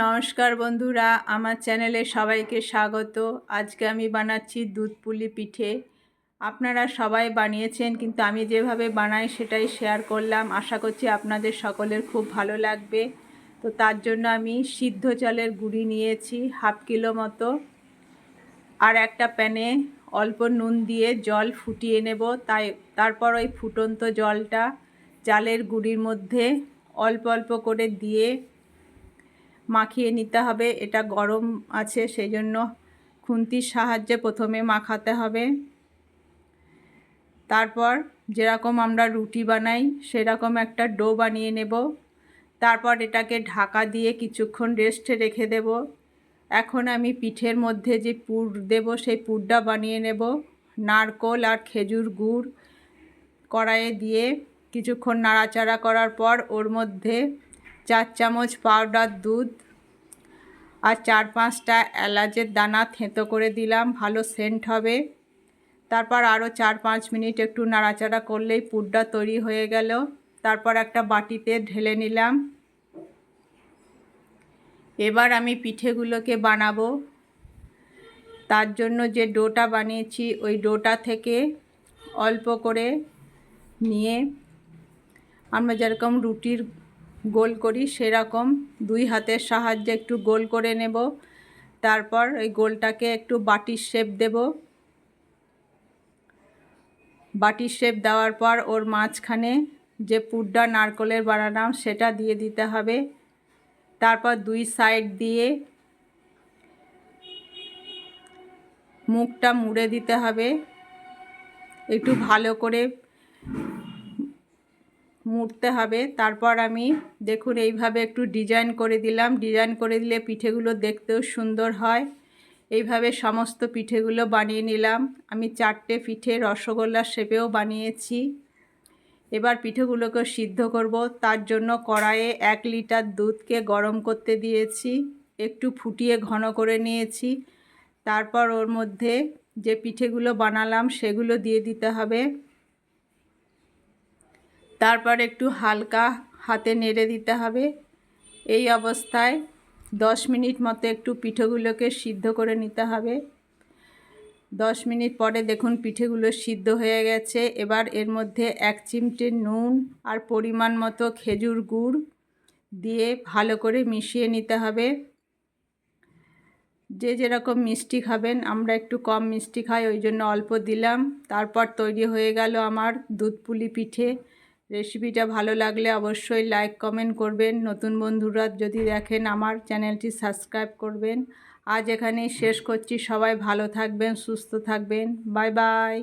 নমস্কার বন্ধুরা, আমার চ্যানেলে সবাইকে স্বাগত। আজকে আমি বানাচ্ছি দুধ পুলি পিঠে। আপনারা সবাই বানিয়েছেন, কিন্তু আমি যেভাবে বানাই সেটাই শেয়ার করলাম। আশা করছি আপনাদের সকলের খুব ভালো লাগবে। তো তার জন্য আমি সিদ্ধ চালের গুঁড়ি নিয়েছি হাফ কিলো মতো, আর একটা প্যানে অল্প নুন দিয়ে জল ফুটিয়ে নেব। তারপর ওই ফুটন্ত জলটা চালের গুঁড়ির মধ্যে অল্প অল্প করে দিয়ে মাখিয়ে নিতে হবে। এটা গরম আছে, সেই জন্য খুন্তির সাহায্যে প্রথমে মাখাতে হবে। তারপর যেরকম আমরা রুটি বানাই সেরকম একটা ডো বানিয়ে নেব। তারপর এটাকে ঢাকা দিয়ে কিছুক্ষণ রেস্টে রেখে দেব। এখন আমি পিঠের মধ্যে যে পুর দেব সেই পুরটা বানিয়ে নেব। নারকেল আর খেজুর গুড় কড়াইয়ে দিয়ে কিছুক্ষণ নাড়াচাড়া করার পর ওর মধ্যে 4 চামচ পাউডার দুধ আর 4-5টা এলাচের দানা থেঁতো করে দিলাম, ভালো সেন্ট হবে। তারপর আরও 4-5 মিনিট একটু নাড়াচাড়া করলেই পুরটা তৈরি হয়ে গেল। তারপর একটা বাটিতে ঢেলে নিলাম। এবার আমি পিঠেগুলোকে বানাবো। তার জন্য যে ডোটা বানিয়েছি ওই ডোটা থেকে অল্প করে নিয়ে আমরা যেরকম রুটির গোল করি সেরকম 2 হাতের সাহায্যে একটু গোল করে নেব। তারপর এই গোলটাকে একটু বাটির শেপ দেব। বাটির শেপ দেওয়ার পর ওর মাঝখানে যে পুরটা নারকেলের বানালাম সেটা দিয়ে দিতে হবে। তারপর 2 সাইড দিয়ে মুখটা মুড়ে দিতে হবে, একটু ভালো করে মুড়তে হবে। তারপর আমি দেখুন এইভাবে একটু ডিজাইন করে দিলাম। ডিজাইন করে দিলে পিঠেগুলো দেখতেও সুন্দর হয়। এইভাবে সমস্ত পিঠেগুলো বানিয়ে নিলাম। আমি 4টে পিঠে রসগোল্লার শেপেও বানিয়েছি। এবার পিঠেগুলোকে সিদ্ধ করব। তার জন্য কড়াইয়ে 1 লিটার দুধকে গরম করতে দিয়েছি, একটু ফুটিয়ে ঘন করে নিয়েছি। তারপর ওর মধ্যে যে পিঠেগুলো বানালাম সেগুলো দিয়ে দিতে হবে। তারপর একটু হালকা হাতে নেড়ে দিতে হবে। এই অবস্থায় 10 মিনিট মতো একটু পিঠেগুলোকে সিদ্ধ করে নিতে হবে। 10 মিনিট পরে দেখুন পিঠেগুলো সিদ্ধ হয়ে গেছে। এবার এর মধ্যে 1 চিমটে নুন আর পরিমাণ মতো খেজুর গুড় দিয়ে ভালো করে মিশিয়ে নিতে হবে। যে যেরকম মিষ্টি খাবেন, আমরা একটু কম মিষ্টি খাই ওই জন্য অল্প দিলাম। তারপর তৈরি হয়ে গেল আমার দুধ পুলি পিঠে। রেসিপিটা ভালো লাগলে অবশ্যই লাইক কমেন্ট করবেন। নতুন বন্ধুরা যদি দেখেন আমার চ্যানেলটি সাবস্ক্রাইব করবেন। আজ এখানেই শেষ করছি। সবাই ভালো থাকবেন, সুস্থ থাকবেন। Bye bye.